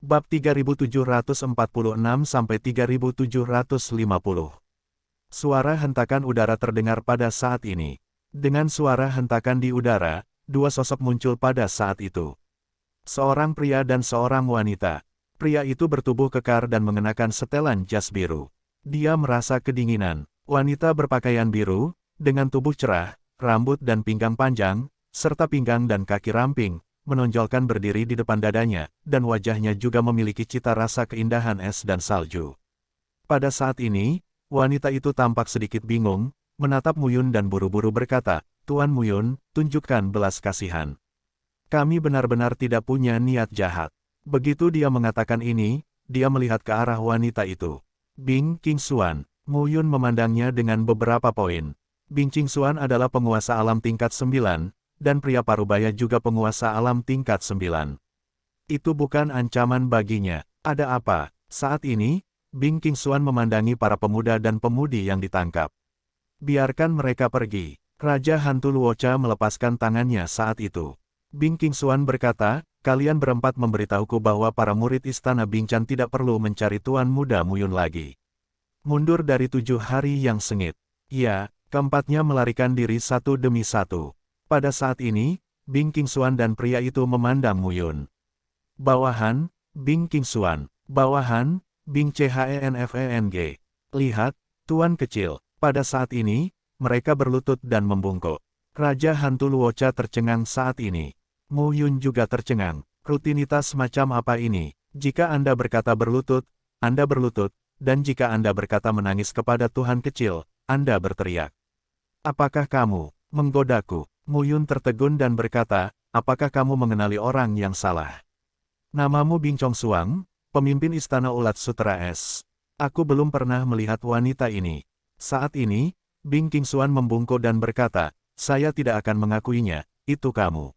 Bab 3746-3750. Suara hentakan udara terdengar pada saat ini. Dengan suara hentakan di udara, dua sosok muncul pada saat itu. Seorang pria dan seorang wanita. Pria itu bertubuh kekar dan mengenakan setelan jas biru. Dia merasa kedinginan. Wanita berpakaian biru, dengan tubuh cerah, rambut dan pinggang panjang, serta pinggang dan kaki ramping, menonjolkan berdiri di depan dadanya, dan wajahnya juga memiliki cita rasa keindahan es dan salju. Pada saat ini, wanita itu tampak sedikit bingung, menatap Muyun dan buru-buru berkata, "Tuan Muyun, tunjukkan belas kasihan. Kami benar-benar tidak punya niat jahat." Begitu dia mengatakan ini, dia melihat ke arah wanita itu. Bing Qingxuan. Muyun memandangnya dengan beberapa poin. Bing Qingxuan adalah penguasa alam tingkat 9, dan pria parubaya juga penguasa alam tingkat 9. Itu bukan ancaman baginya. Ada apa? Saat ini, Bing Qingxuan memandangi para pemuda dan pemudi yang ditangkap. Biarkan mereka pergi. Raja Hantu Luocha melepaskan tangannya saat itu. Bing Qingxuan berkata, "Kalian berempat memberitahuku bahwa para murid istana Bingcan tidak perlu mencari Tuan Muda Muyun lagi. Mundur dari 7 hari yang sengit." Ya, keempatnya melarikan diri satu demi satu. Pada saat ini, Bing Qingxuan dan pria itu memandang Muyun. "Bawahan, Bing Qingxuan. Bawahan, Bing Chenfeng. Lihat, Tuan kecil." Pada saat ini, mereka berlutut dan membungkuk. Raja Hantu Luocha tercengang saat ini. Muyun juga tercengang. Rutinitas semacam apa ini? Jika Anda berkata berlutut, Anda berlutut, dan jika Anda berkata menangis kepada Tuhan kecil, Anda berteriak. "Apakah kamu menggodaku?" Muyun tertegun dan berkata, "Apakah kamu mengenali orang yang salah? Namamu Bing Chongsuang, pemimpin Istana Ulat Sutera Es. Aku belum pernah melihat wanita ini." Saat ini, Bing Qingxuan membungkuk dan berkata, "Saya tidak akan mengakuinya, itu kamu."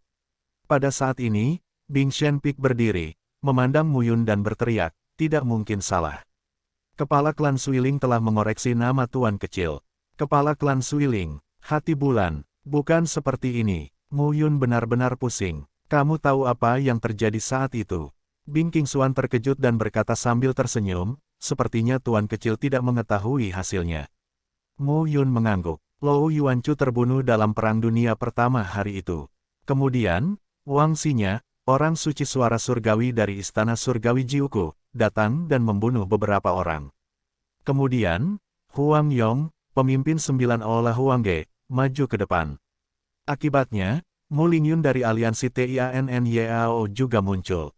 Pada saat ini, Bing Shenpik berdiri, memandang Muyun dan berteriak, "Tidak mungkin salah." Kepala klan Suiling telah mengoreksi nama Tuan Kecil. Kepala klan Suiling, hati bulan. Bukan seperti ini. Muyun benar-benar pusing. "Kamu tahu apa yang terjadi saat itu?" Bing Qingxuan terkejut dan berkata sambil tersenyum, "Sepertinya Tuan Kecil tidak mengetahui hasilnya." Muyun mengangguk. Lou Yuanchu terbunuh dalam Perang Dunia Pertama hari itu. Kemudian, Wang Xinya, orang suci suara surgawi dari Istana Surgawi Jiuku, datang dan membunuh beberapa orang. Kemudian, Huang Yong, pemimpin 9 Ola Huangge, maju ke depan. Akibatnya, Mu Lingyun dari aliansi Tianyao juga muncul.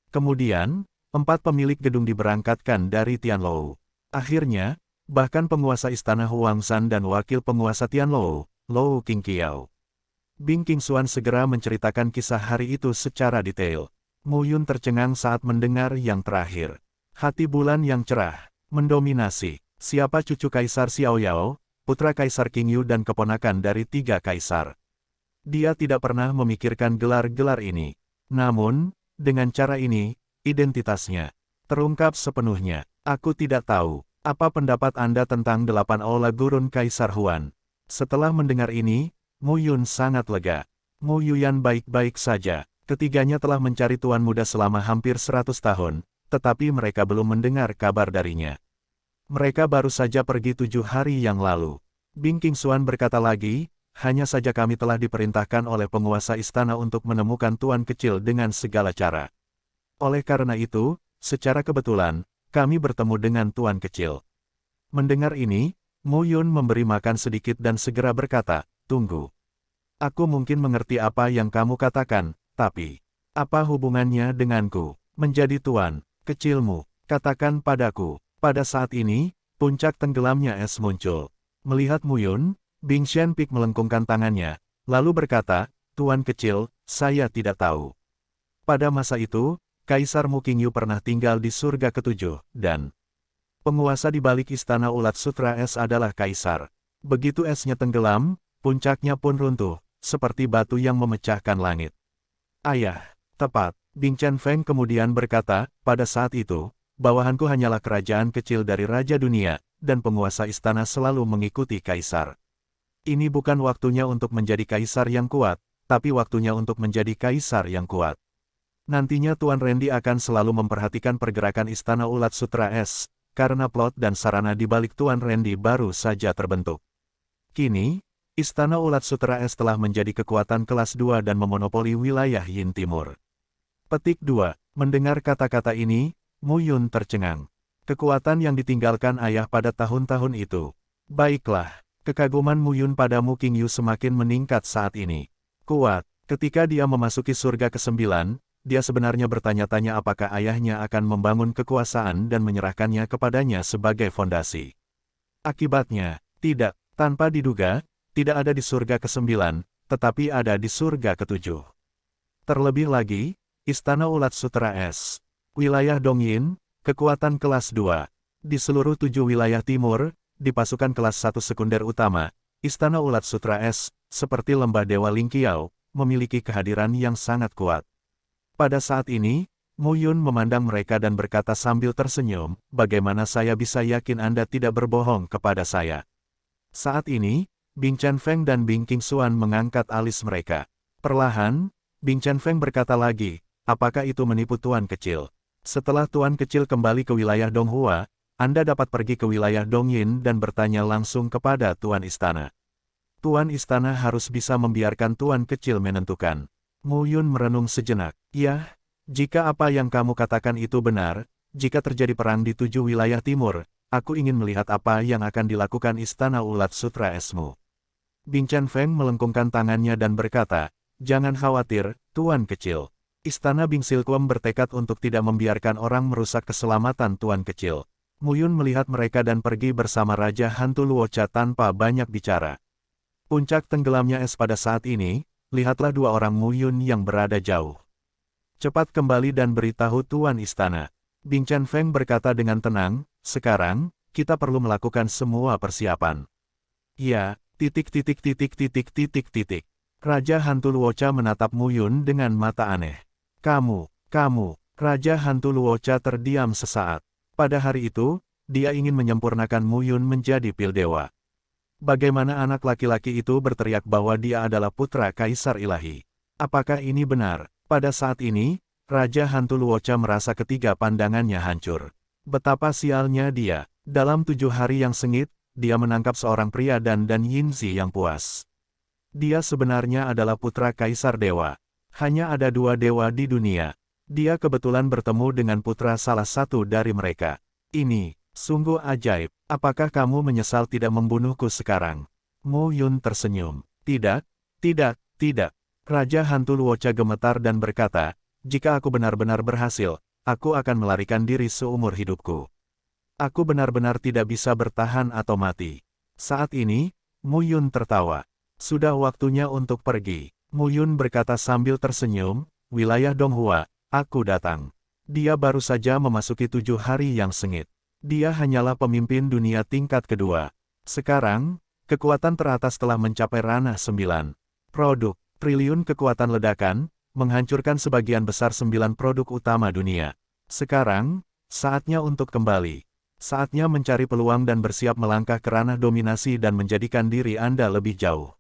Kemudian, 4 pemilik gedung diberangkatkan dari Tianlou. Akhirnya, bahkan penguasa istana Huangshan dan wakil penguasa Tianlou, Lou Qingqiao. Bing Qingxuan segera menceritakan kisah hari itu secara detail. Muyun tercengang saat mendengar yang terakhir. Hati bulan yang cerah, mendominasi. Siapa cucu Kaisar Xiaoyao, putra Kaisar Qingyu dan keponakan dari 3 kaisar. Dia tidak pernah memikirkan gelar-gelar ini. Namun, dengan cara ini, identitasnya terungkap sepenuhnya. "Aku tidak tahu. Apa pendapat Anda tentang 8 Aula Gurun Kaisar Huan?" Setelah mendengar ini, Muyun sangat lega. Mu Yuyan baik-baik saja. Ketiganya telah mencari Tuan Muda selama hampir 100 tahun, tetapi mereka belum mendengar kabar darinya. Mereka baru saja pergi 7 hari yang lalu. Bing Qingxuan berkata lagi, "Hanya saja kami telah diperintahkan oleh penguasa istana untuk menemukan Tuan Kecil dengan segala cara. Oleh karena itu, secara kebetulan, kami bertemu dengan Tuan Kecil." Mendengar ini, Muyun memberi makan sedikit dan segera berkata, "Tunggu. Aku mungkin mengerti apa yang kamu katakan, tapi apa hubungannya denganku? Menjadi Tuan Kecilmu, katakan padaku." Pada saat ini, puncak tenggelamnya es muncul. Melihat Muyun, Bing Shenpik melengkungkan tangannya, lalu berkata, "Tuan Kecil, saya tidak tahu." Pada masa itu, Kaisar Mu Qingyu pernah tinggal di surga ketujuh, dan penguasa di balik Istana Ulat Sutra Es adalah Kaisar. Begitu esnya tenggelam, puncaknya pun runtuh, seperti batu yang memecahkan langit. "Ayah, tepat." Bing Chenfeng kemudian berkata, "Pada saat itu, bawahanku hanyalah kerajaan kecil dari Raja Dunia, dan penguasa istana selalu mengikuti Kaisar. Ini bukan waktunya untuk menjadi Kaisar yang kuat, tapi waktunya untuk menjadi Kaisar yang kuat." Nantinya Tuan Randy akan selalu memperhatikan pergerakan Istana Ulat Sutra S, karena plot dan sarana di balik Tuan Randy baru saja terbentuk. Kini, Istana Ulat Sutra S telah menjadi kekuatan kelas 2 dan memonopoli wilayah Yin Timur. Petik 2. Mendengar kata-kata ini, Mu Yun tercengang. Kekuatan yang ditinggalkan ayah pada tahun-tahun itu. Baiklah, kekaguman Mu Yun pada Mu Qingyu semakin meningkat saat ini. Kuat, ketika dia memasuki surga ke-9, dia sebenarnya bertanya-tanya apakah ayahnya akan membangun kekuasaan dan menyerahkannya kepadanya sebagai fondasi. Akibatnya, tidak, tanpa diduga, tidak ada di surga ke-9, tetapi ada di surga ke-7. Terlebih lagi, Istana Ulat Sutra S, wilayah Dongyin, kekuatan kelas 2. Di seluruh 7 wilayah timur, di pasukan kelas 1 sekunder utama, Istana Ulat Sutra S, seperti lembah Dewa Lingqiao, memiliki kehadiran yang sangat kuat. Pada saat ini, Mu Yun memandang mereka dan berkata sambil tersenyum, bagaimana saya bisa yakin Anda tidak berbohong kepada saya? Saat ini, Bing Chen Feng dan Bing Qingxuan mengangkat alis mereka. Perlahan, Bing Chen Feng berkata lagi, apakah itu menipu Tuan Kecil? Setelah Tuan Kecil kembali ke wilayah Donghua, Anda dapat pergi ke wilayah Dongyin dan bertanya langsung kepada Tuan Istana. Tuan Istana harus bisa membiarkan Tuan Kecil menentukan. Mu Yun merenung sejenak. Ya, jika apa yang kamu katakan itu benar, jika terjadi perang di 7 wilayah timur, aku ingin melihat apa yang akan dilakukan Istana Ulat Sutra S-mu. Bing Chen Feng melengkungkan tangannya dan berkata, jangan khawatir, Tuan Kecil. Istana Bing Silkwem bertekad untuk tidak membiarkan orang merusak keselamatan Tuan Kecil. Mu Yun melihat mereka dan pergi bersama Raja Hantu Luocha tanpa banyak bicara. Puncak tenggelamnya es pada saat ini, lihatlah 2 orang Mu Yun yang berada jauh. Cepat kembali dan beritahu Tuan Istana. Bing Chen Feng berkata dengan tenang, sekarang, kita perlu melakukan semua persiapan. Ya, ... Raja Hantu Luocha menatap Mu Yun dengan mata aneh. Kamu, Raja Hantu Luocha terdiam sesaat. Pada hari itu, dia ingin menyempurnakan Mu Yun menjadi pil dewa. Bagaimana anak laki-laki itu berteriak bahwa dia adalah putra Kaisar Ilahi? Apakah ini benar? Pada saat ini, Raja Hantu Luocha merasa ketiga pandangannya hancur. Betapa sialnya dia. Dalam 7 hari yang sengit, dia menangkap seorang pria dan Yinzi yang puas. Dia sebenarnya adalah putra Kaisar Dewa. Hanya ada 2 dewa di dunia. Dia kebetulan bertemu dengan putra salah satu dari mereka. Ini sungguh ajaib. Apakah kamu menyesal tidak membunuhku sekarang? Mu Yun tersenyum. Tidak. Raja Hantu Luocha gemetar dan berkata, jika aku benar-benar berhasil, aku akan melarikan diri seumur hidupku. Aku benar-benar tidak bisa bertahan atau mati. Saat ini, Mu Yun tertawa. Sudah waktunya untuk pergi. Mu Yun berkata sambil tersenyum, wilayah Donghua, aku datang. Dia baru saja memasuki 7 hari yang sengit. Dia hanyalah pemimpin dunia tingkat kedua. Sekarang, kekuatan teratas telah mencapai ranah 9. Produk, triliun kekuatan ledakan, menghancurkan sebagian besar 9 produk utama dunia. Sekarang, saatnya untuk kembali. Saatnya mencari peluang dan bersiap melangkah ke ranah dominasi dan menjadikan diri Anda lebih jauh.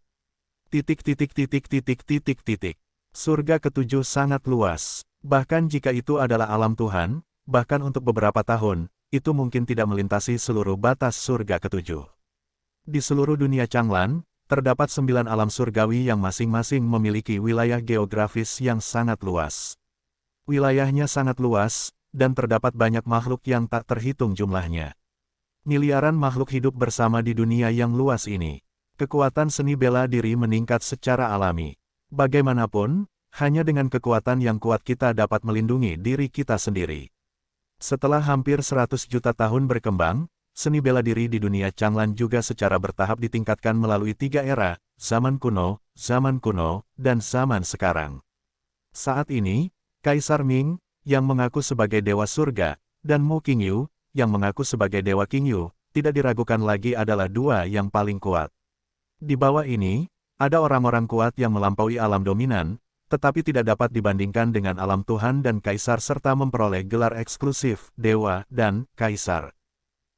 Surga ke-7 sangat luas. Bahkan jika itu adalah alam Tuhan, bahkan untuk beberapa tahun, itu mungkin tidak melintasi seluruh batas surga ke-7. Di seluruh dunia Changlan, terdapat 9 alam surgawi yang masing-masing memiliki wilayah geografis yang sangat luas. Wilayahnya sangat luas, dan terdapat banyak makhluk yang tak terhitung jumlahnya. Miliaran makhluk hidup bersama di dunia yang luas ini. Kekuatan seni bela diri meningkat secara alami. Bagaimanapun, hanya dengan kekuatan yang kuat kita dapat melindungi diri kita sendiri. Setelah hampir 100 juta tahun berkembang, seni bela diri di dunia Changlan juga secara bertahap ditingkatkan melalui 3 era, zaman kuno, dan zaman sekarang. Saat ini, Kaisar Ming, yang mengaku sebagai Dewa Surga, dan Mu Qingyu, yang mengaku sebagai Dewa Qingyu, tidak diragukan lagi adalah 2 yang paling kuat. Di bawah ini, ada orang-orang kuat yang melampaui alam dominan, tetapi tidak dapat dibandingkan dengan alam Tuhan dan Kaisar serta memperoleh gelar eksklusif, Dewa, dan Kaisar.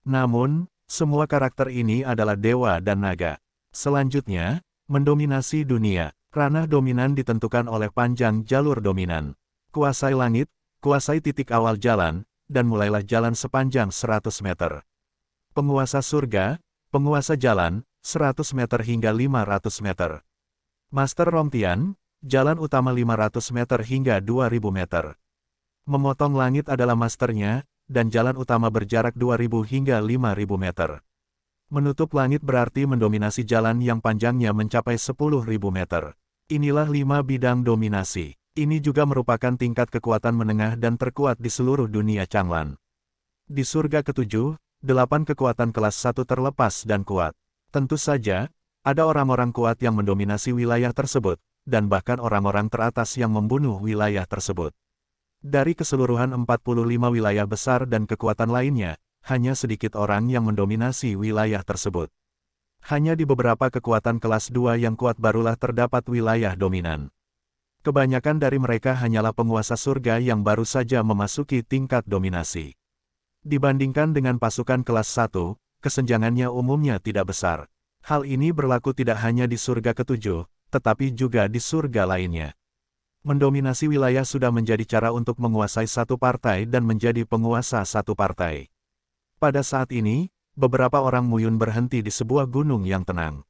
Namun, semua karakter ini adalah Dewa dan Naga. Selanjutnya, mendominasi dunia. Ranah dominan ditentukan oleh panjang jalur dominan. Kuasai langit, kuasai titik awal jalan, dan mulailah jalan sepanjang 100 meter. Penguasa surga, penguasa jalan, 100 meter hingga 500 meter. Master Romtian, jalan utama 500 meter hingga 2000 meter. Memotong langit adalah masternya, dan jalan utama berjarak 2000 hingga 5000 meter. Menutup langit berarti mendominasi jalan yang panjangnya mencapai 10.000 meter. Inilah 5 bidang dominasi. Ini juga merupakan tingkat kekuatan menengah dan terkuat di seluruh dunia Changlan. Di surga ketujuh, 8 kekuatan kelas 1 terlepas dan kuat. Tentu saja, ada orang-orang kuat yang mendominasi wilayah tersebut, dan bahkan orang-orang teratas yang membunuh wilayah tersebut. Dari keseluruhan 45 wilayah besar dan kekuatan lainnya, hanya sedikit orang yang mendominasi wilayah tersebut. Hanya di beberapa kekuatan kelas 2 yang kuat barulah terdapat wilayah dominan. Kebanyakan dari mereka hanyalah penguasa surga yang baru saja memasuki tingkat dominasi. Dibandingkan dengan pasukan kelas 1, kesenjangannya umumnya tidak besar. Hal ini berlaku tidak hanya di surga ketujuh, tetapi juga di surga lainnya. Mendominasi wilayah sudah menjadi cara untuk menguasai satu partai dan menjadi penguasa satu partai. Pada saat ini, beberapa orang Muyun berhenti di sebuah gunung yang tenang.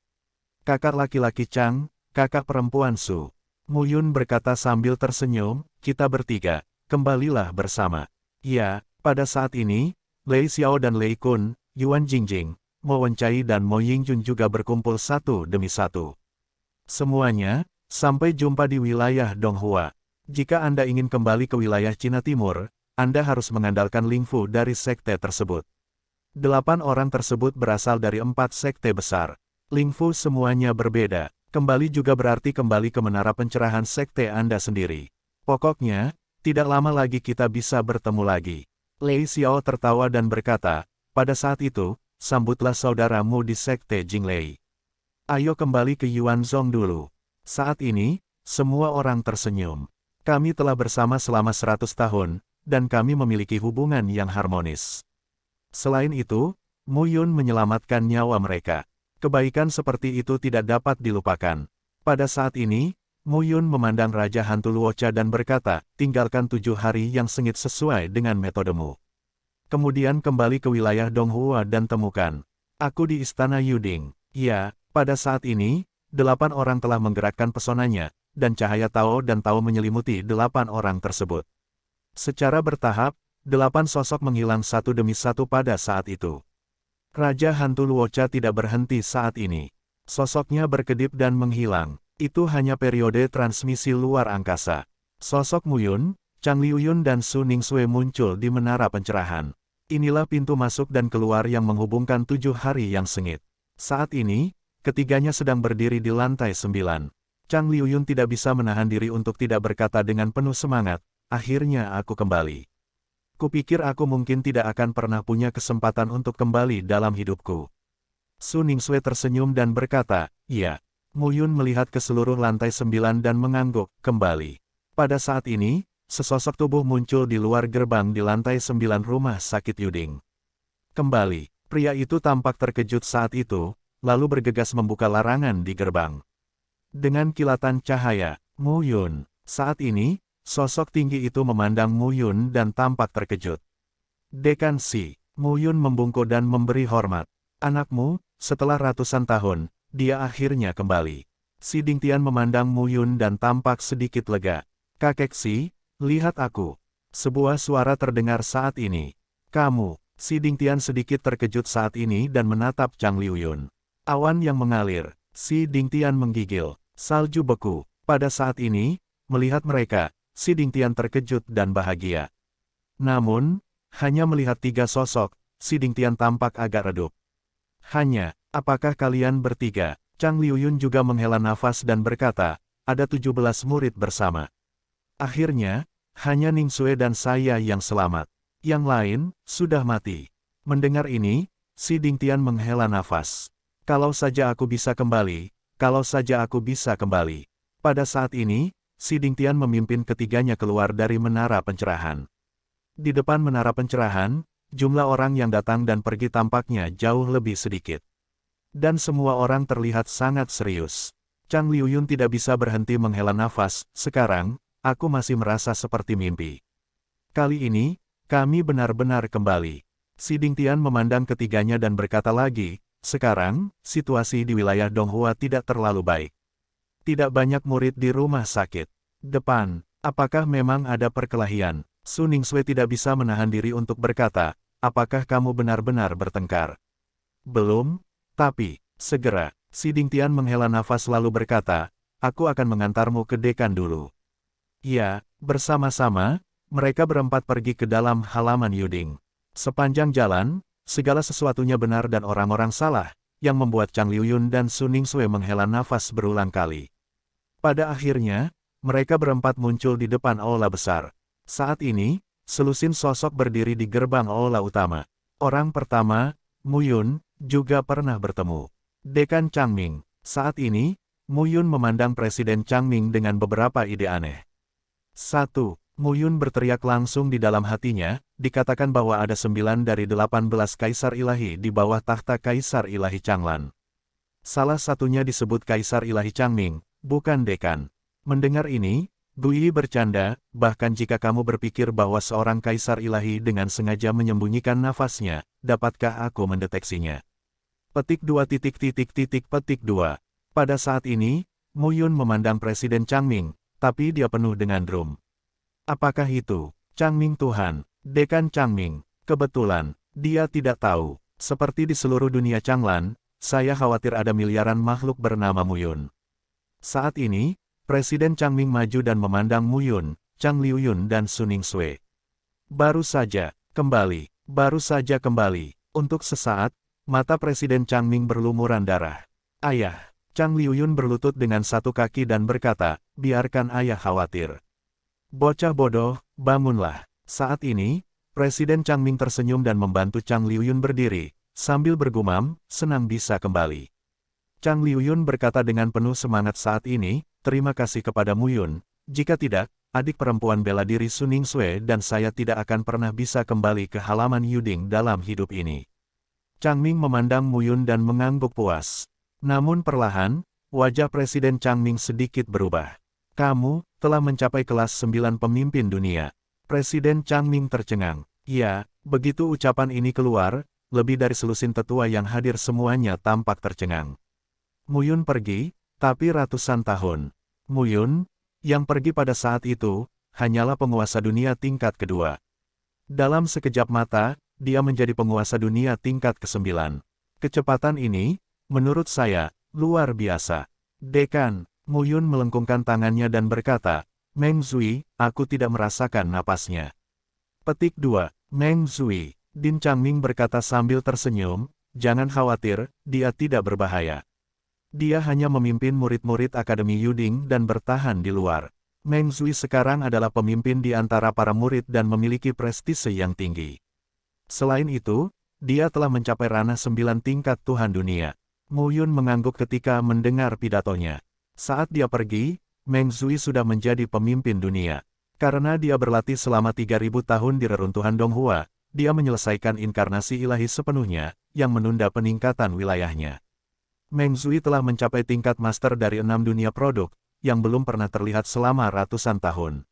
Kakak laki-laki Chang, kakak perempuan Su. Muyun berkata sambil tersenyum, kita bertiga, kembalilah bersama. Ya, pada saat ini, Lei Xiao dan Lei Kun, Yuan Jingjing, Mo Wencai dan Mo Yingjun juga berkumpul satu demi satu. Semuanya, sampai jumpa di wilayah Donghua. Jika Anda ingin kembali ke wilayah Cina Timur, Anda harus mengandalkan Lingfu dari sekte tersebut. 8 orang tersebut berasal dari 4 sekte besar. Lingfu semuanya berbeda. Kembali juga berarti kembali ke menara pencerahan sekte Anda sendiri. Pokoknya, tidak lama lagi kita bisa bertemu lagi. Lei Xiao tertawa dan berkata, pada saat itu, sambutlah saudaramu di sekte Jinglei. Ayo kembali ke Yuanzhong dulu. Saat ini, semua orang tersenyum. Kami telah bersama selama 100 tahun, dan kami memiliki hubungan yang harmonis. Selain itu, Muyun menyelamatkan nyawa mereka. Kebaikan seperti itu tidak dapat dilupakan. Pada saat ini, Muyun memandang Raja Hantu Luocha dan berkata, tinggalkan 7 hari yang sengit sesuai dengan metodemu. Kemudian kembali ke wilayah Donghua dan temukan aku di Istana Yuding. Ya, pada saat ini, 8 orang telah menggerakkan pesonanya, dan cahaya Tao dan Tao menyelimuti 8 orang tersebut. Secara bertahap, 8 sosok menghilang satu demi satu pada saat itu. Raja Hantu Luocha tidak berhenti saat ini. Sosoknya berkedip dan menghilang. Itu hanya periode transmisi luar angkasa. Sosok Muyun, Chang Liuyun dan Su Ningsue muncul di menara pencerahan. Inilah pintu masuk dan keluar yang menghubungkan 7 hari yang sengit. Saat ini, ketiganya sedang berdiri di lantai 9. Chang Liuyun tidak bisa menahan diri untuk tidak berkata dengan penuh semangat, akhirnya aku kembali. Kupikir aku mungkin tidak akan pernah punya kesempatan untuk kembali dalam hidupku. Su Ningsue tersenyum dan berkata, iya. Muyun melihat ke seluruh lantai 9 dan mengangguk, kembali. Pada saat ini, sesosok tubuh muncul di luar gerbang di lantai 9 rumah sakit Yuding. Kembali, pria itu tampak terkejut saat itu, lalu bergegas membuka larangan di gerbang. Dengan kilatan cahaya, Muyun, saat ini, sosok tinggi itu memandang Muyun dan tampak terkejut. Dekan Si, Muyun membungkuk dan memberi hormat. Anakmu, setelah ratusan tahun, dia akhirnya kembali. Si Dingtian memandang Muyun dan tampak sedikit lega. Kakek Si, lihat aku. Sebuah suara terdengar saat ini. Kamu, Si Dingtian sedikit terkejut saat ini dan menatap Chang Liuyun. Awan yang mengalir, Si Dingtian menggigil. Salju beku. Pada saat ini, melihat mereka, Si Dingtian terkejut dan bahagia. Namun, hanya melihat 3 sosok, Si Dingtian tampak agak redup. Hanya, apakah kalian bertiga? Chang Liuyun juga menghela nafas dan berkata, ada 17 murid bersama. Akhirnya, hanya Ningsue dan saya yang selamat. Yang lain, sudah mati. Mendengar ini, Si Dingtian menghela nafas. Kalau saja aku bisa kembali, kalau saja aku bisa kembali. Pada saat ini, Si Dingtian memimpin ketiganya keluar dari menara pencerahan. Di depan menara pencerahan, jumlah orang yang datang dan pergi tampaknya jauh lebih sedikit. Dan semua orang terlihat sangat serius. Chang Liuyun tidak bisa berhenti menghela nafas. Sekarang, aku masih merasa seperti mimpi. Kali ini, kami benar-benar kembali. Si Dingtian memandang ketiganya dan berkata lagi, sekarang, situasi di wilayah Donghua tidak terlalu baik. Tidak banyak murid di rumah sakit. Depan, apakah memang ada perkelahian? Su Ningsue tidak bisa menahan diri untuk berkata, apakah kamu benar-benar bertengkar? Belum, tapi, segera, si Dingtian menghela nafas lalu berkata, aku akan mengantarmu ke dekan dulu. Ya, bersama-sama, mereka berempat pergi ke dalam halaman Yuding. Sepanjang jalan, segala sesuatunya benar dan orang-orang salah, yang membuat Chang Liuyun dan Su Ningsue menghela nafas berulang kali. Pada akhirnya, mereka berempat muncul di depan aula besar. Saat ini, selusin sosok berdiri di gerbang aula utama. Orang pertama, Mu Yun, juga pernah bertemu. Dekan Changming. Saat ini, Mu Yun memandang Presiden Changming dengan beberapa ide aneh. 1. Mu Yun berteriak langsung di dalam hatinya, dikatakan bahwa ada 9 dari 18 kaisar ilahi di bawah tahta kaisar ilahi Changlan. Salah satunya disebut kaisar ilahi Changming, bukan dekan. Mendengar ini, Guyi bercanda, bahkan jika kamu berpikir bahwa seorang kaisar ilahi dengan sengaja menyembunyikan nafasnya, dapatkah aku mendeteksinya? Petik 2. Petik 2. Pada saat ini, Mu Yun memandang Presiden Changming, tapi dia penuh dengan drum. Apakah itu, Changming Tuhan, Dekan Changming? Kebetulan, dia tidak tahu. Seperti di seluruh dunia Changlan, saya khawatir ada miliaran makhluk bernama Mu Yun. Saat ini, Presiden Changming maju dan memandang Mu Yun, Chang Liuyun dan Su Ningsue. Baru saja kembali. Untuk sesaat, mata Presiden Changming berlumuran darah. Ayah, Chang Liuyun berlutut dengan satu kaki dan berkata, biarkan ayah khawatir. Bocah bodoh, bangunlah. Saat ini, Presiden Changming tersenyum dan membantu Chang Liuyun berdiri, sambil bergumam, senang bisa kembali. Chang Liuyun berkata dengan penuh semangat saat ini, terima kasih kepada Mu Yun, jika tidak, adik perempuan bela diri Su Ningsue dan saya tidak akan pernah bisa kembali ke halaman Yuding dalam hidup ini. Changming memandang Mu Yun dan mengangguk puas. Namun perlahan, wajah Presiden Changming sedikit berubah. Kamu telah mencapai kelas 9 pemimpin dunia. Presiden Changming tercengang. Ya, begitu ucapan ini keluar, lebih dari selusin tetua yang hadir semuanya tampak tercengang. Mu Yun pergi, tapi ratusan tahun. Mu Yun, yang pergi pada saat itu, hanyalah penguasa dunia tingkat kedua. Dalam sekejap mata, dia menjadi penguasa dunia tingkat ke-9. Kecepatan ini, menurut saya, luar biasa. Dekan, Mu Yun melengkungkan tangannya dan berkata, Meng Zui, aku tidak merasakan napasnya. Petik 2. Meng Zui. Din Changming berkata sambil tersenyum, jangan khawatir, dia tidak berbahaya. Dia hanya memimpin murid-murid Akademi Yuding dan bertahan di luar. Meng Zui sekarang adalah pemimpin di antara para murid dan memiliki prestise yang tinggi. Selain itu, dia telah mencapai ranah 9 tingkat Tuhan dunia. Mu Yun mengangguk ketika mendengar pidatonya. Saat dia pergi, Meng Zui sudah menjadi pemimpin dunia. Karena dia berlatih selama 3000 tahun di reruntuhan Donghua, dia menyelesaikan inkarnasi ilahi sepenuhnya, yang menunda peningkatan wilayahnya. Meng Zui telah mencapai tingkat master dari 6 dunia produk, yang belum pernah terlihat selama ratusan tahun.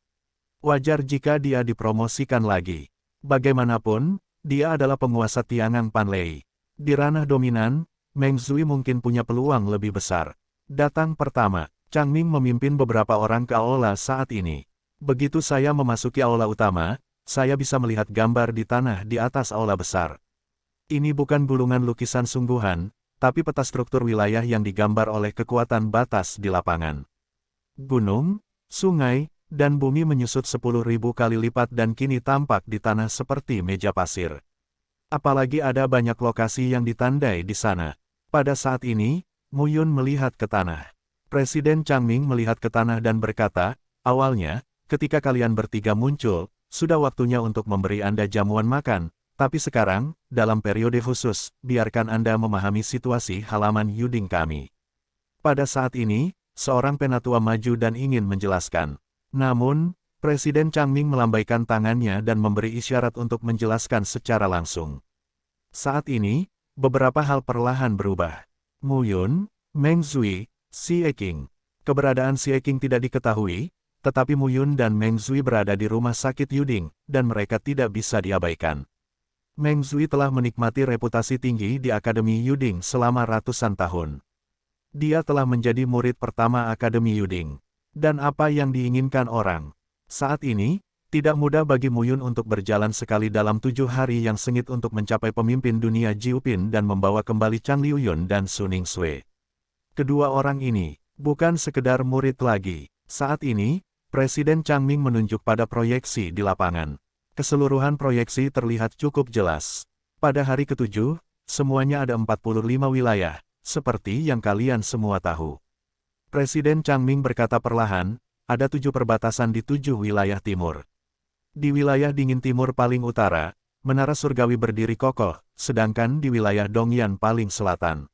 Wajar jika dia dipromosikan lagi. Bagaimanapun, dia adalah penguasa Tiangang Panlei. Di ranah dominan, Meng Zui mungkin punya peluang lebih besar. Datang pertama, Changming memimpin beberapa orang ke aula saat ini. Begitu saya memasuki aula utama, saya bisa melihat gambar di tanah di atas aula besar. Ini bukan gulungan lukisan sungguhan, tapi peta struktur wilayah yang digambar oleh kekuatan batas di lapangan. Gunung, sungai, dan bumi menyusut 10.000 kali lipat dan kini tampak di tanah seperti meja pasir. Apalagi ada banyak lokasi yang ditandai di sana. Pada saat ini, Mu Yun melihat ke tanah. Presiden Changming melihat ke tanah dan berkata, awalnya, ketika kalian bertiga muncul, sudah waktunya untuk memberi Anda jamuan makan, tapi sekarang, dalam periode khusus, biarkan Anda memahami situasi halaman Yuding kami. Pada saat ini, seorang penatua maju dan ingin menjelaskan. Namun, Presiden Changming melambaikan tangannya dan memberi isyarat untuk menjelaskan secara langsung. Saat ini, beberapa hal perlahan berubah. Mu Yun, Meng Zui, Xie Qing. Keberadaan Xie Qing tidak diketahui, tetapi Muyun dan Meng Zui berada di rumah sakit Yuding, dan mereka tidak bisa diabaikan. Meng Zui telah menikmati reputasi tinggi di Akademi Yuding selama ratusan tahun. Dia telah menjadi murid pertama Akademi Yuding. Dan apa yang diinginkan orang? Saat ini, tidak mudah bagi Muyun untuk berjalan sekali dalam 7 hari yang sengit untuk mencapai pemimpin dunia Jiupin dan membawa kembali Chang Liuyun dan Su Ningsue. Kedua orang ini, bukan sekedar murid lagi. Saat ini, Presiden Chang Ming menunjuk pada proyeksi di lapangan. Keseluruhan proyeksi terlihat cukup jelas. Pada hari ke-7, semuanya ada 45 wilayah, seperti yang kalian semua tahu. Presiden Chang Ming berkata perlahan, ada 7 perbatasan di 7 wilayah timur. Di wilayah dingin timur paling utara, Menara Surgawi berdiri kokoh, sedangkan di wilayah Dongyan paling selatan,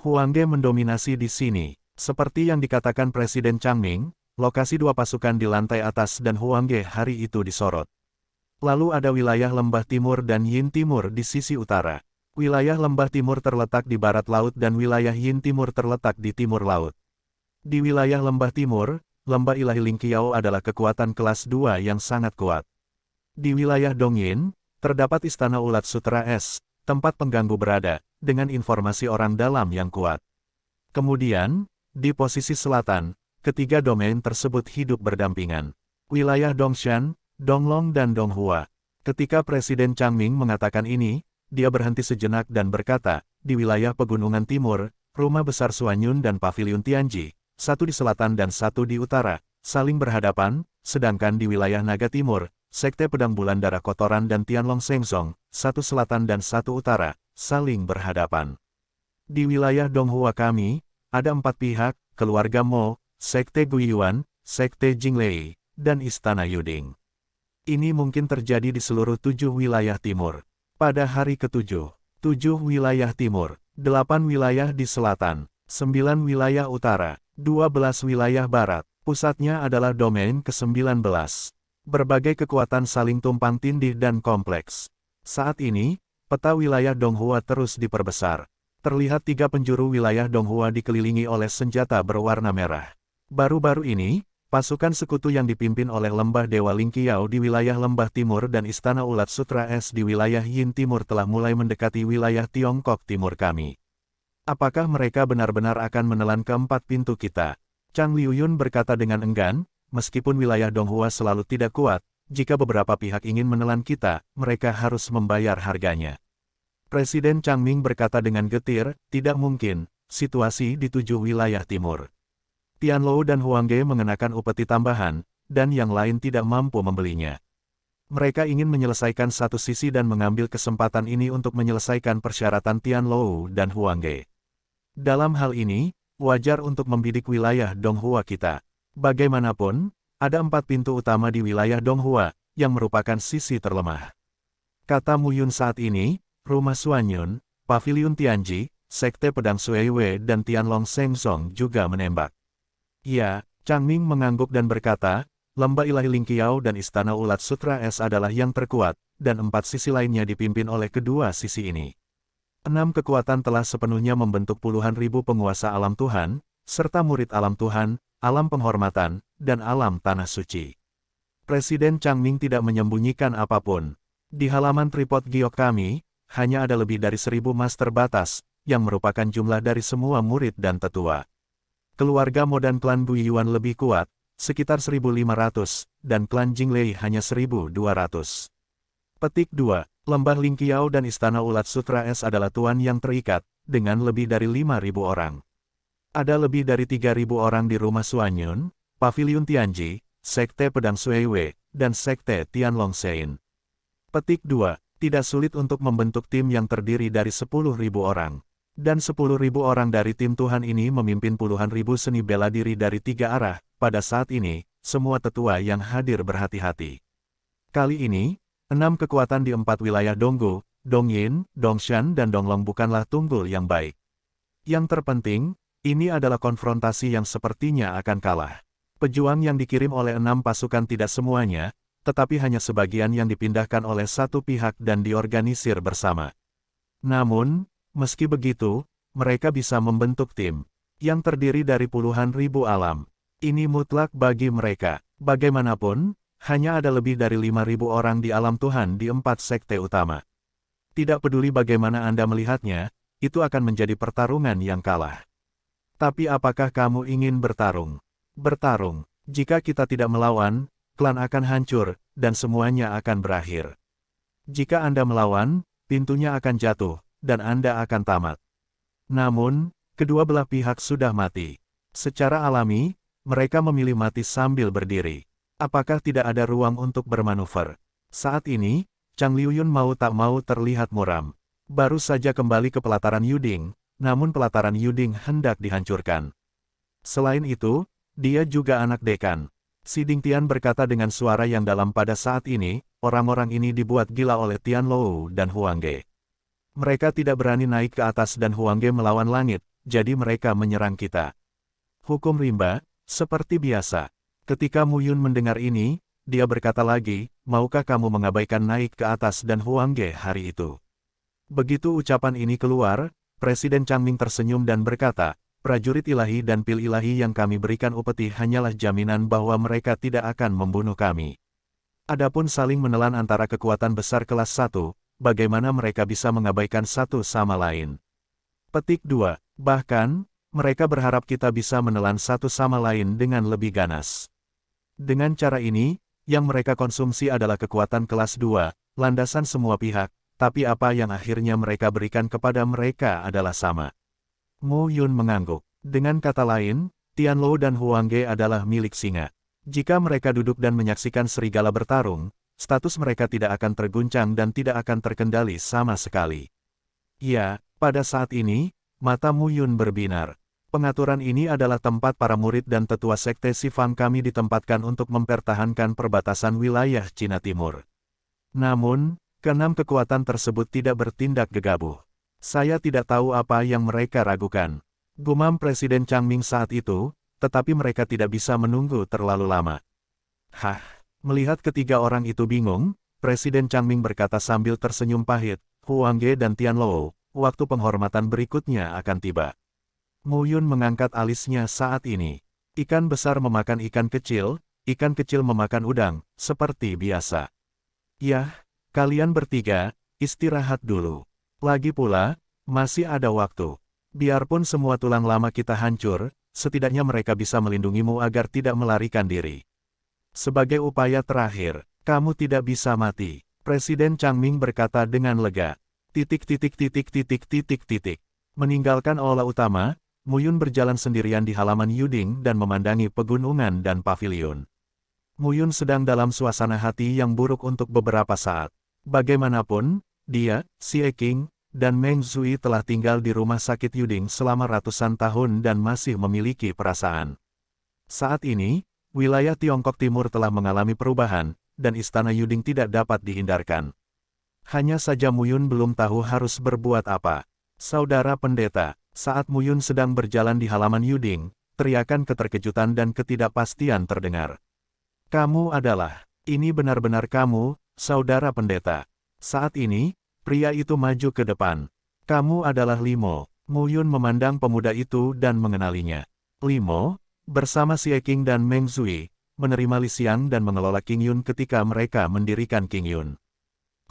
Huangge mendominasi di sini. Seperti yang dikatakan Presiden Chang Ming, lokasi 2 pasukan di lantai atas dan Huangge hari itu disorot. Lalu ada wilayah Lembah Timur dan Yin Timur di sisi utara. Wilayah Lembah Timur terletak di barat laut dan wilayah Yin Timur terletak di timur laut. Di wilayah Lembah Timur, Lembah Ilahi Lingqiao adalah kekuatan kelas 2 yang sangat kuat. Di wilayah Dongyin, terdapat Istana Ulat Sutra Es, tempat pengganggu berada, dengan informasi orang dalam yang kuat. Kemudian, di posisi selatan, ketiga domain tersebut hidup berdampingan. Wilayah Dongshan, Donglong dan Donghua. Ketika Presiden Chang Ming mengatakan ini, dia berhenti sejenak dan berkata, di wilayah Pegunungan Timur, Rumah Besar Suanyun dan Paviliun Tianji, satu di selatan dan satu di utara, saling berhadapan, sedangkan di wilayah Naga Timur, Sekte Pedang Bulan Darah Kotoran dan Tianlong Sengzong, satu selatan dan satu utara, saling berhadapan. Di wilayah Donghua kami, ada 4 pihak, keluarga Mo, Sekte Guiyuan, Sekte Jinglei, dan Istana Yuding. Ini mungkin terjadi di seluruh 7 wilayah timur. Pada hari ke-7, 7 wilayah timur, 8 wilayah di selatan, 9 wilayah utara, 12 wilayah barat, pusatnya adalah domain ke-19. Berbagai kekuatan saling tumpang tindih dan kompleks. Saat ini, peta wilayah Donghua terus diperbesar. Terlihat 3 penjuru wilayah Donghua dikelilingi oleh senjata berwarna merah. Baru-baru ini, pasukan sekutu yang dipimpin oleh Lembah Dewa Lingqiao di wilayah Lembah Timur dan Istana Ulat Sutra Es di wilayah Yin Timur telah mulai mendekati wilayah Tiongkok Timur kami. Apakah mereka benar-benar akan menelan keempat pintu kita? Chang Liuyun berkata dengan enggan, meskipun wilayah Donghua selalu tidak kuat, jika beberapa pihak ingin menelan kita, mereka harus membayar harganya. Presiden Chang Ming berkata dengan getir, tidak mungkin, situasi di 7 wilayah timur. Tianlou dan Huangge mengenakan upeti tambahan, dan yang lain tidak mampu membelinya. Mereka ingin menyelesaikan satu sisi dan mengambil kesempatan ini untuk menyelesaikan persyaratan Tianlou dan Huangge. Dalam hal ini, wajar untuk membidik wilayah Donghua kita. Bagaimanapun, ada 4 pintu utama di wilayah Donghua, yang merupakan sisi terlemah. Kata Muyun saat ini, Rumah Suanyun, Paviliun Tianji, Sekte Pedang Suiwei dan Tianlong Sengzong juga menembak. Ya, Chang Ming mengangguk dan berkata, Lembah Ilahi Lingqiao dan Istana Ulat Sutra Es adalah yang terkuat, dan 4 sisi lainnya dipimpin oleh kedua sisi ini. 6 kekuatan telah sepenuhnya membentuk puluhan ribu penguasa alam Tuhan, serta murid alam Tuhan, alam penghormatan, dan alam tanah suci. Presiden Chang Ming tidak menyembunyikan apapun. Di halaman tripod giok kami, hanya ada lebih dari 1000 mas terbatas, yang merupakan jumlah dari semua murid dan tetua. Keluarga Mo dan klan Guiyuan lebih kuat, sekitar 1500, dan klan Jinglei hanya 1200. Petik 2. Lembah Lingqiao dan Istana Ulat Sutra Es adalah tuan yang terikat, dengan lebih dari 5.000 orang. Ada lebih dari 3.000 orang di Rumah Suanyun, Paviliun Tianji, Sekte Pedang Suiwei, dan Sekte Tianlong Sein. Petik 2. Tidak sulit untuk membentuk tim yang terdiri dari 10.000 orang. Dan 10.000 orang dari tim Tuhan ini memimpin puluhan ribu seni bela diri dari 3 arah. Pada saat ini, semua tetua yang hadir berhati-hati. Kali ini, 6 kekuatan di 4 wilayah Donggu, Dongyin, Dongshan dan Donglong bukanlah tunggul yang baik. Yang terpenting, ini adalah konfrontasi yang sepertinya akan kalah. Pejuang yang dikirim oleh 6 pasukan tidak semuanya, tetapi hanya sebagian yang dipindahkan oleh satu pihak dan diorganisir bersama. Namun, meski begitu, mereka bisa membentuk tim yang terdiri dari puluhan ribu alam. Ini mutlak bagi mereka. Bagaimanapun, hanya ada lebih dari 5.000 orang di alam Tuhan di 4 sekte utama. Tidak peduli bagaimana Anda melihatnya, itu akan menjadi pertarungan yang kalah. Tapi apakah kamu ingin bertarung? Bertarung. Jika kita tidak melawan, klan akan hancur, dan semuanya akan berakhir. Jika Anda melawan, pintunya akan jatuh, dan Anda akan tamat. Namun, kedua belah pihak sudah mati. Secara alami, mereka memilih mati sambil berdiri. Apakah tidak ada ruang untuk bermanuver? Saat ini, Chang Liuyun mau tak mau terlihat muram. Baru saja kembali ke pelataran Yuding, namun pelataran Yuding hendak dihancurkan. Selain itu, dia juga anak dekan. Si Dingtian berkata dengan suara yang dalam pada saat ini, orang-orang ini dibuat gila oleh Tianlou dan Huangge. Mereka tidak berani naik ke atas dan Huangge melawan langit, jadi mereka menyerang kita. Hukum rimba, seperti biasa. Ketika Mu Yun mendengar ini, dia berkata lagi, maukah kamu mengabaikan naik ke atas dan Huangge hari itu? Begitu ucapan ini keluar, Presiden Changming tersenyum dan berkata, prajurit ilahi dan pil ilahi yang kami berikan upeti hanyalah jaminan bahwa mereka tidak akan membunuh kami. Adapun saling menelan antara kekuatan besar kelas 1, bagaimana mereka bisa mengabaikan satu sama lain? Petik 2. Bahkan, mereka berharap kita bisa menelan satu sama lain dengan lebih ganas. Dengan cara ini, yang mereka konsumsi adalah kekuatan kelas 2, landasan semua pihak, tapi apa yang akhirnya mereka berikan kepada mereka adalah sama. Mu Yun mengangguk. Dengan kata lain, Tianlou dan Huangge adalah milik singa. Jika mereka duduk dan menyaksikan serigala bertarung, status mereka tidak akan terguncang dan tidak akan terkendali sama sekali. Ya, pada saat ini, mata Mu Yun berbinar. Pengaturan ini adalah tempat para murid dan tetua sekte Sifang kami ditempatkan untuk mempertahankan perbatasan wilayah Cina Timur. Namun, keenam kekuatan tersebut tidak bertindak gegabah. Saya tidak tahu apa yang mereka ragukan. Gumam Presiden Changming saat itu, tetapi mereka tidak bisa menunggu terlalu lama. Hah, melihat ketiga orang itu bingung, Presiden Changming berkata sambil tersenyum pahit, Huangge dan Tianlou, waktu penghormatan berikutnya akan tiba. Mu Yun mengangkat alisnya saat ini. Ikan besar memakan ikan kecil memakan udang, seperti biasa. Yah, kalian bertiga, istirahat dulu. Lagi pula, masih ada waktu. Biarpun semua tulang lama kita hancur, setidaknya mereka bisa melindungimu agar tidak melarikan diri. Sebagai upaya terakhir, kamu tidak bisa mati. Presiden Changming berkata dengan lega. Meninggalkan aula utama, Mu Yun berjalan sendirian di halaman Yuding dan memandangi pegunungan dan pavilion. Mu Yun sedang dalam suasana hati yang buruk untuk beberapa saat. Bagaimanapun, dia, Xie Qing, dan Meng Zui telah tinggal di rumah sakit Yuding selama ratusan tahun dan masih memiliki perasaan. Saat ini, wilayah Tiongkok Timur telah mengalami perubahan, dan istana Yuding tidak dapat dihindarkan. Hanya saja Mu Yun belum tahu harus berbuat apa. Saudara pendeta, saat Mu Yun sedang berjalan di halaman Yuding, teriakan keterkejutan dan ketidakpastian terdengar. Kamu adalah, ini benar-benar kamu, saudara pendeta. Saat ini, pria itu maju ke depan. Kamu adalah Limo. Mu Yun memandang pemuda itu dan mengenalinya. Limo, bersama Xie Qing dan Meng Zui, menerima Li Xiang dan mengelola King Yun ketika mereka mendirikan King Yun.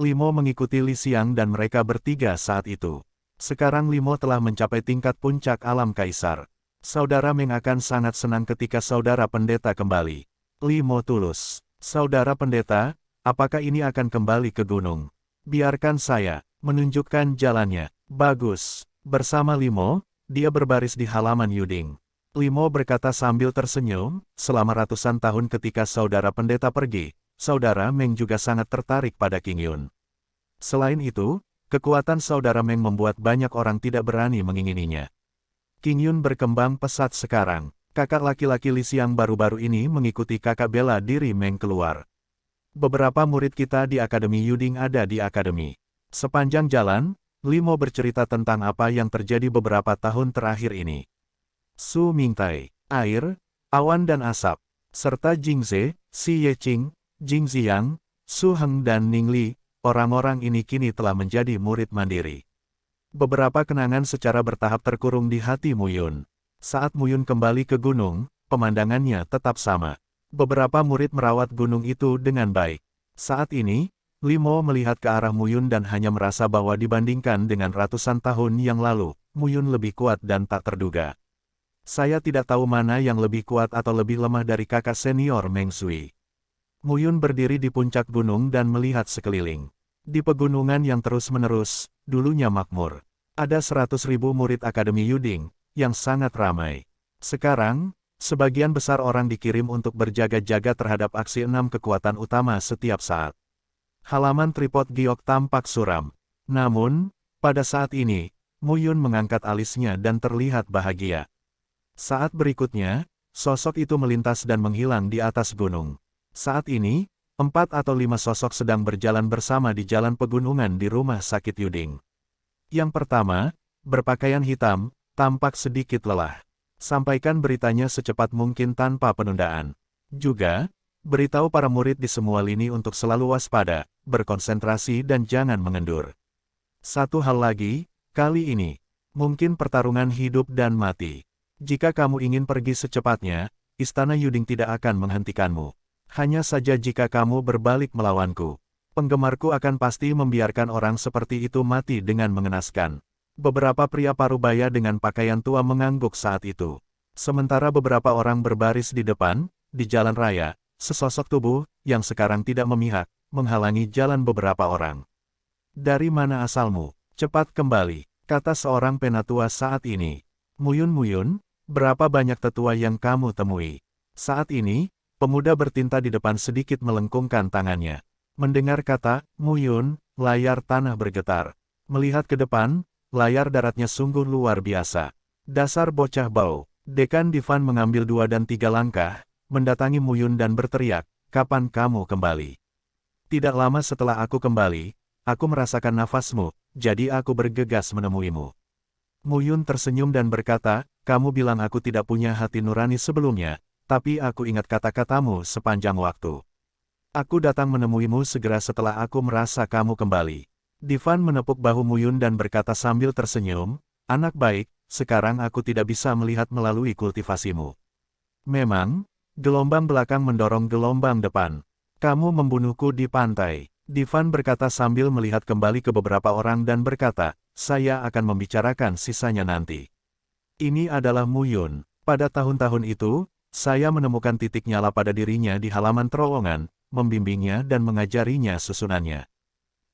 Limo mengikuti Li Xiang dan mereka bertiga saat itu. Sekarang Limo telah mencapai tingkat puncak alam kaisar. Saudara Meng akan sangat senang ketika saudara pendeta kembali. Limo tulus. Saudara pendeta, apakah ini akan kembali ke gunung? Biarkan saya menunjukkan jalannya. Bagus. Bersama Limo, dia berbaris di halaman Yuding. Limo berkata sambil tersenyum, selama ratusan tahun ketika saudara pendeta pergi, saudara Meng juga sangat tertarik pada King Yun. Selain itu, kekuatan saudara Meng membuat banyak orang tidak berani mengingininya. King Yun berkembang pesat sekarang. Kakak laki-laki Li Xiang baru-baru ini mengikuti kakak bela diri Meng keluar. Beberapa murid kita di Akademi Yuding ada di Akademi. Sepanjang jalan, Limo bercerita tentang apa yang terjadi beberapa tahun terakhir ini. Su Mingtai, air, awan dan asap, serta Jingze, Xi Yeqing, Jing Ziyang, Su Heng dan Ning Li, orang-orang ini kini telah menjadi murid mandiri. Beberapa kenangan secara bertahap terkurung di hati Mu Yun. Saat Mu Yun kembali ke gunung, pemandangannya tetap sama. Beberapa murid merawat gunung itu dengan baik. Saat ini, Limo melihat ke arah Muyun dan hanya merasa bahwa dibandingkan dengan ratusan tahun yang lalu, Muyun lebih kuat dan tak terduga. Saya tidak tahu mana yang lebih kuat atau lebih lemah dari kakak senior Meng Sui. Muyun berdiri di puncak gunung dan melihat sekeliling. Di pegunungan yang terus-menerus, dulunya makmur. Ada 100.000 murid Akademi Yuding, yang sangat ramai. Sekarang, sebagian besar orang dikirim untuk berjaga-jaga terhadap aksi 6 kekuatan utama setiap saat. Halaman tripod giok tampak suram. Namun, pada saat ini, Muyun mengangkat alisnya dan terlihat bahagia. Saat berikutnya, sosok itu melintas dan menghilang di atas gunung. Saat ini, 4 atau 5 sosok sedang berjalan bersama di jalan pegunungan di rumah sakit Yuding. Yang pertama, berpakaian hitam, tampak sedikit lelah. Sampaikan beritanya secepat mungkin tanpa penundaan. Juga, beritahu para murid di semua lini untuk selalu waspada, berkonsentrasi dan jangan mengendur. Satu hal lagi, kali ini, mungkin pertarungan hidup dan mati. Jika kamu ingin pergi secepatnya, Istana Yuding tidak akan menghentikanmu. Hanya saja jika kamu berbalik melawanku, penggemarku akan pasti membiarkan orang seperti itu mati dengan mengenaskan. Beberapa pria parubaya dengan pakaian tua mengangguk saat itu. Sementara beberapa orang berbaris di depan, di jalan raya, sesosok tubuh, yang sekarang tidak memihak, menghalangi jalan beberapa orang. Dari mana asalmu? Cepat kembali, kata seorang penatua saat ini. Muyun, berapa banyak tetua yang kamu temui? Saat ini, pemuda bertinta di depan sedikit melengkungkan tangannya. Mendengar kata, Muyun, layar tanah bergetar. Melihat ke depan, layar daratnya sungguh luar biasa. Dasar bocah bau. Dekan Divan mengambil 2 dan 3 langkah, mendatangi Muyun dan berteriak, kapan kamu kembali? Tidak lama setelah aku kembali, aku merasakan nafasmu, jadi aku bergegas menemuimu. Muyun tersenyum dan berkata, kamu bilang aku tidak punya hati nurani sebelumnya, tapi aku ingat kata-katamu sepanjang waktu. Aku datang menemuimu segera setelah aku merasa kamu kembali. Divan menepuk bahu Muyun dan berkata sambil tersenyum, anak baik, sekarang aku tidak bisa melihat melalui kultivasimu. Memang, gelombang belakang mendorong gelombang depan. Kamu membunuhku di pantai. Divan berkata sambil melihat kembali ke beberapa orang dan berkata, saya akan membicarakan sisanya nanti. Ini adalah Muyun. Pada tahun-tahun itu, saya menemukan titik nyala pada dirinya di halaman terowongan, membimbingnya dan mengajarinya susunannya.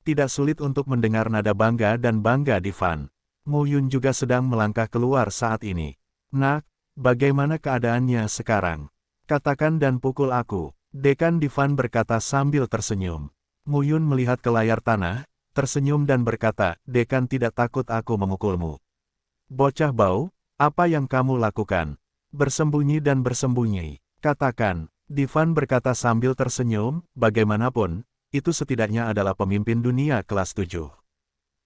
Tidak sulit untuk mendengar nada bangga dan bangga Divan. Muyun juga sedang melangkah keluar saat ini. Nak, bagaimana keadaannya sekarang? Katakan dan pukul aku. Dekan Divan berkata sambil tersenyum. Muyun melihat ke layar tanah, tersenyum dan berkata, Dekan tidak takut aku memukulmu. Bocah bau, apa yang kamu lakukan? Bersembunyi dan bersembunyi. Katakan, Divan berkata sambil tersenyum, bagaimanapun, itu setidaknya adalah pemimpin dunia kelas 7.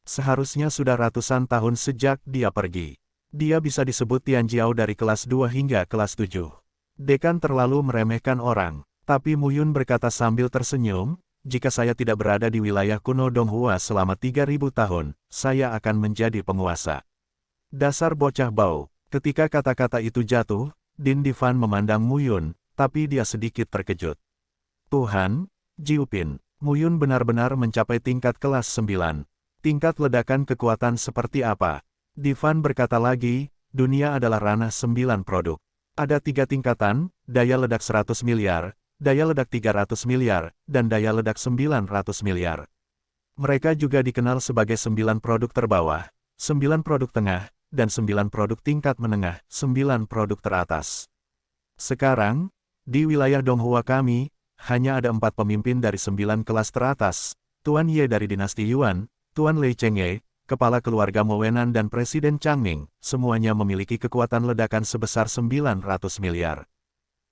Seharusnya sudah ratusan tahun sejak dia pergi. Dia bisa disebut Tianjiao dari kelas 2 hingga kelas 7. Dekan terlalu meremehkan orang, tapi Muyun berkata sambil tersenyum, jika saya tidak berada di wilayah kuno Donghua selama 3.000 tahun, saya akan menjadi penguasa. Dasar bocah bau. Ketika kata-kata itu jatuh, Din Divan memandang Muyun, tapi dia sedikit terkejut. Tuhan, Jiupin, Muyun benar-benar mencapai tingkat kelas 9. Tingkat ledakan kekuatan seperti apa? Divan berkata lagi, dunia adalah ranah 9 produk. Ada 3 tingkatan, daya ledak 100 miliar, daya ledak 300 miliar, dan daya ledak 900 miliar. Mereka juga dikenal sebagai 9 produk terbawah, 9 produk tengah, dan 9 produk tingkat menengah, 9 produk teratas. Sekarang, di wilayah Donghua kami, hanya ada 4 pemimpin dari 9 kelas teratas, Tuan Ye dari dinasti Yuan, Tuan Lei Chengye, kepala keluarga Mowenan dan Presiden Changming, semuanya memiliki kekuatan ledakan sebesar 900 miliar.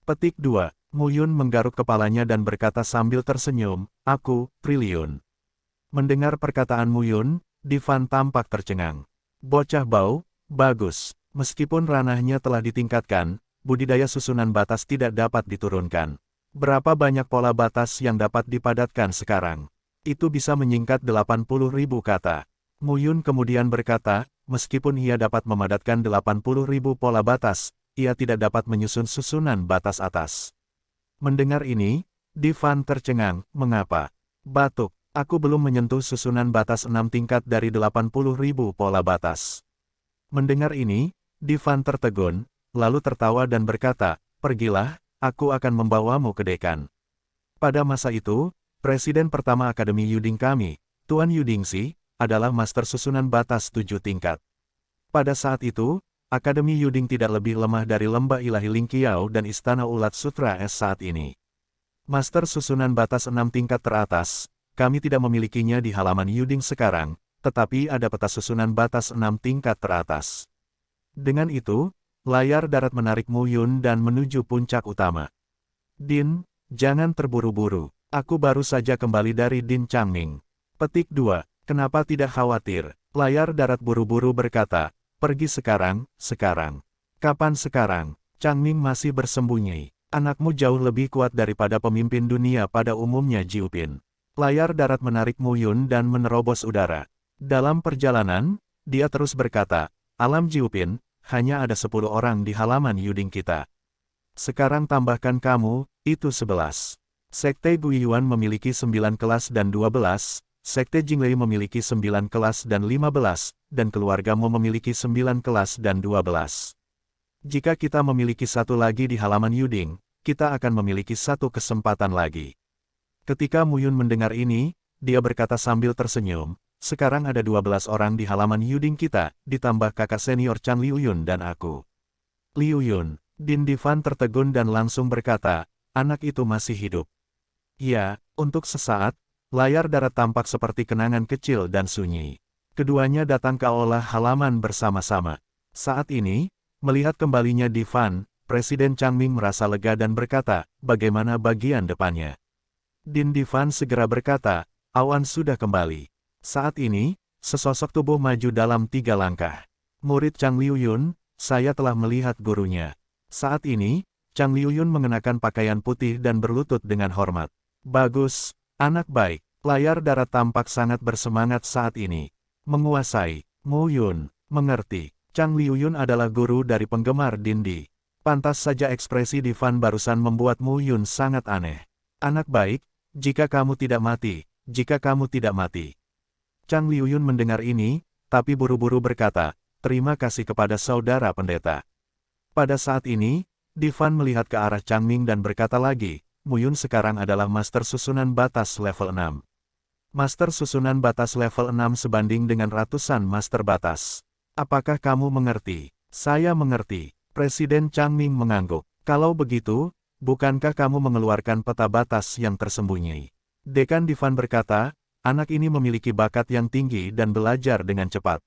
Petik 2, Muyun menggaruk kepalanya dan berkata sambil tersenyum, aku, triliun. Mendengar perkataan Muyun, Divan tampak tercengang. Bocah bau, bagus. Meskipun ranahnya telah ditingkatkan, budidaya susunan batas tidak dapat diturunkan. Berapa banyak pola batas yang dapat dipadatkan sekarang? Itu bisa menyingkat 80.000 kata. Muyun kemudian berkata, meskipun ia dapat memadatkan 80.000 pola batas, ia tidak dapat menyusun susunan batas atas. Mendengar ini, Divan tercengang, mengapa? Batuk, aku belum menyentuh susunan batas 6 tingkat dari 80.000 pola batas. Mendengar ini, Divan tertegun, lalu tertawa dan berkata, pergilah, aku akan membawamu ke dekan. Pada masa itu, Presiden pertama Akademi Yuding kami, Tuan Yudingsi, adalah master susunan batas 7 tingkat. Pada saat itu, Akademi Yuding tidak lebih lemah dari Lembah Ilahi Lingqiao dan Istana Ulat Sutra S saat ini. Master susunan batas 6 tingkat teratas, kami tidak memilikinya di halaman Yuding sekarang, tetapi ada peta susunan batas 6 tingkat teratas. Dengan itu, layar darat menarik Mu Yun dan menuju puncak utama. Din, jangan terburu-buru, aku baru saja kembali dari Din Changming. Petik 2, kenapa tidak khawatir? Layar darat buru-buru berkata, pergi sekarang, sekarang. Kapan sekarang? Changming masih bersembunyi. Anakmu jauh lebih kuat daripada pemimpin dunia pada umumnya Jiupin. Layar darat menarik Mu Yun dan menerobos udara. Dalam perjalanan, dia terus berkata, alam Jiupin, hanya ada 10 orang di halaman Yuding kita. Sekarang tambahkan kamu, itu 11. Sekte Guiyuan memiliki 9 kelas dan 12, Sekte Jinglei memiliki 9 kelas dan 15, dan keluargamu memiliki 9 kelas dan 12. Jika kita memiliki satu lagi di halaman Yuding, kita akan memiliki satu kesempatan lagi. Ketika Mu Yun mendengar ini, dia berkata sambil tersenyum, sekarang ada 12 orang di halaman Yuding kita, ditambah kakak senior Chan Liu Yun dan aku. Liu Yun, Din Divan tertegun dan langsung berkata, anak itu masih hidup. Ya, untuk sesaat, layar darat tampak seperti kenangan kecil dan sunyi. Keduanya datang ke aula halaman bersama-sama. Saat ini, melihat kembalinya Divan, Presiden Changming merasa lega dan berkata, bagaimana bagian depannya? Din Divan segera berkata, awan sudah kembali. Saat ini, sesosok tubuh maju dalam 3 langkah. Murid Chang Liu Yun, saya telah melihat gurunya. Saat ini, Chang Liu Yun mengenakan pakaian putih dan berlutut dengan hormat. Bagus, anak baik. Layar darat tampak sangat bersemangat saat ini. Menguasai, Mu Yun, mengerti. Chang Liu Yun adalah guru dari penggemar Dindi. Pantas saja ekspresi Divan barusan membuat Mu Yun sangat aneh. Anak baik, jika kamu tidak mati, jika kamu tidak mati. Chang Liu Yun mendengar ini, tapi buru-buru berkata, terima kasih kepada saudara pendeta. Pada saat ini, Divan melihat ke arah Changming dan berkata lagi, Mu Yun sekarang adalah master susunan batas level 6. Master susunan batas level 6 sebanding dengan ratusan master batas. Apakah kamu mengerti? Saya mengerti. Presiden Changming mengangguk. Kalau begitu, bukankah kamu mengeluarkan peta batas yang tersembunyi? Dekan Divan berkata, anak ini memiliki bakat yang tinggi dan belajar dengan cepat.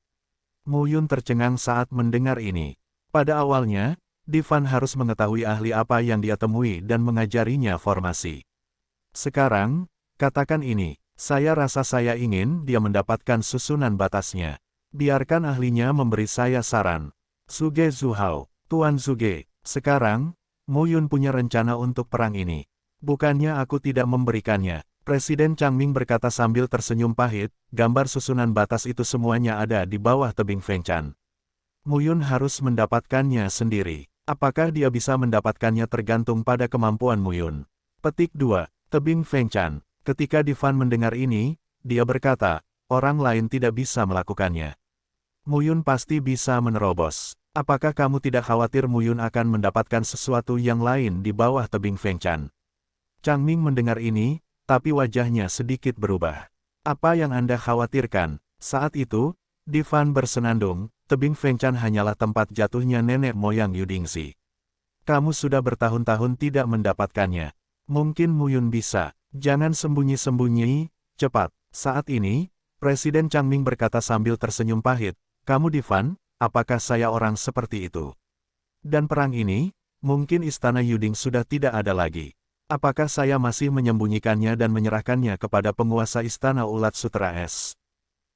Mu Yun tercengang saat mendengar ini. Pada awalnya, Divan harus mengetahui ahli apa yang dia temui dan mengajarinya formasi. Sekarang, katakan ini, saya rasa saya ingin dia mendapatkan susunan batasnya. Biarkan ahlinya memberi saya saran. Suge Zuhao, Tuan Suge, sekarang, Mu Yun punya rencana untuk perang ini. Bukannya aku tidak memberikannya. Presiden Changming berkata sambil tersenyum pahit, gambar susunan batas itu semuanya ada di bawah tebing Fengchan. Mu Yun harus mendapatkannya sendiri. Apakah dia bisa mendapatkannya tergantung pada kemampuan Mu Yun. Petik 2, tebing Fengchan. Ketika Divan mendengar ini, dia berkata, orang lain tidak bisa melakukannya. Mu Yun pasti bisa menerobos. Apakah kamu tidak khawatir Mu Yun akan mendapatkan sesuatu yang lain di bawah tebing Fengchan? Changming mendengar ini, tapi wajahnya sedikit berubah. Apa yang Anda khawatirkan? Saat itu, Divan bersenandung, tebing Fengchan hanyalah tempat jatuhnya nenek moyang Yudingsi. Kamu sudah bertahun-tahun tidak mendapatkannya. Mungkin Mu Yun bisa. Jangan sembunyi-sembunyi, cepat. Saat ini, Presiden Changming berkata sambil tersenyum pahit, kamu Divan, apakah saya orang seperti itu? Dan perang ini, mungkin istana Yuding sudah tidak ada lagi. Apakah saya masih menyembunyikannya dan menyerahkannya kepada penguasa istana Ulat Sutra S?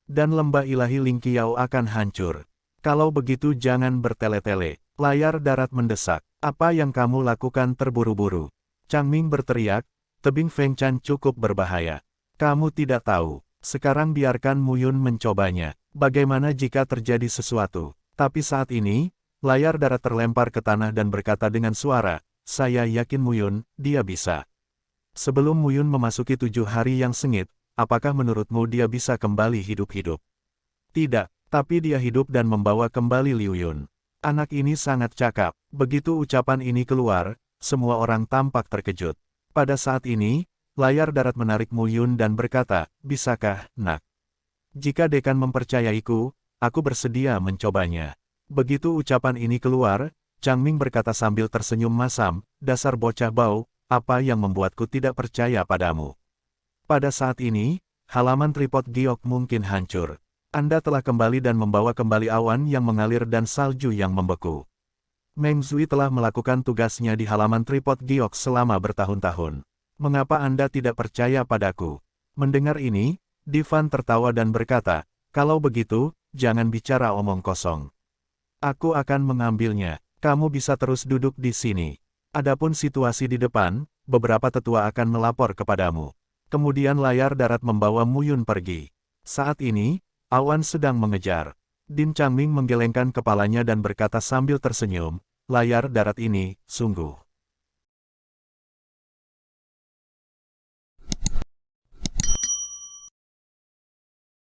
Dan lembah ilahi Lingqiao akan hancur. Kalau begitu jangan bertele-tele. Layar darat mendesak. Apa yang kamu lakukan terburu-buru? Changming berteriak, tebing Fengchan cukup berbahaya. Kamu tidak tahu. Sekarang biarkan Mu Yun mencobanya. Bagaimana jika terjadi sesuatu? Tapi saat ini, layar darat terlempar ke tanah dan berkata dengan suara, saya yakin Muyun, dia bisa. Sebelum Muyun memasuki 7 hari yang sengit, apakah menurutmu dia bisa kembali hidup-hidup? Tidak, tapi dia hidup dan membawa kembali Liu Yun. Anak ini sangat cakap. Begitu ucapan ini keluar, semua orang tampak terkejut. Pada saat ini, layar darat menarik Mu Yun dan berkata, bisakah, nak? Jika dekan mempercayaiku, aku bersedia mencobanya. Begitu ucapan ini keluar, Changming berkata sambil tersenyum masam, dasar bocah bau, apa yang membuatku tidak percaya padamu? Pada saat ini, halaman tripod giok mungkin hancur. Anda telah kembali dan membawa kembali awan yang mengalir dan salju yang membeku. Meng Zui telah melakukan tugasnya di halaman tripod giok selama bertahun-tahun. Mengapa Anda tidak percaya padaku? Mendengar ini, Divan tertawa dan berkata, kalau begitu, jangan bicara omong kosong. Aku akan mengambilnya. Kamu bisa terus duduk di sini. Adapun situasi di depan, beberapa tetua akan melapor kepadamu. Kemudian layar darat membawa Muyun pergi. Saat ini, awan sedang mengejar. Din Changming menggelengkan kepalanya dan berkata sambil tersenyum, layar darat ini, sungguh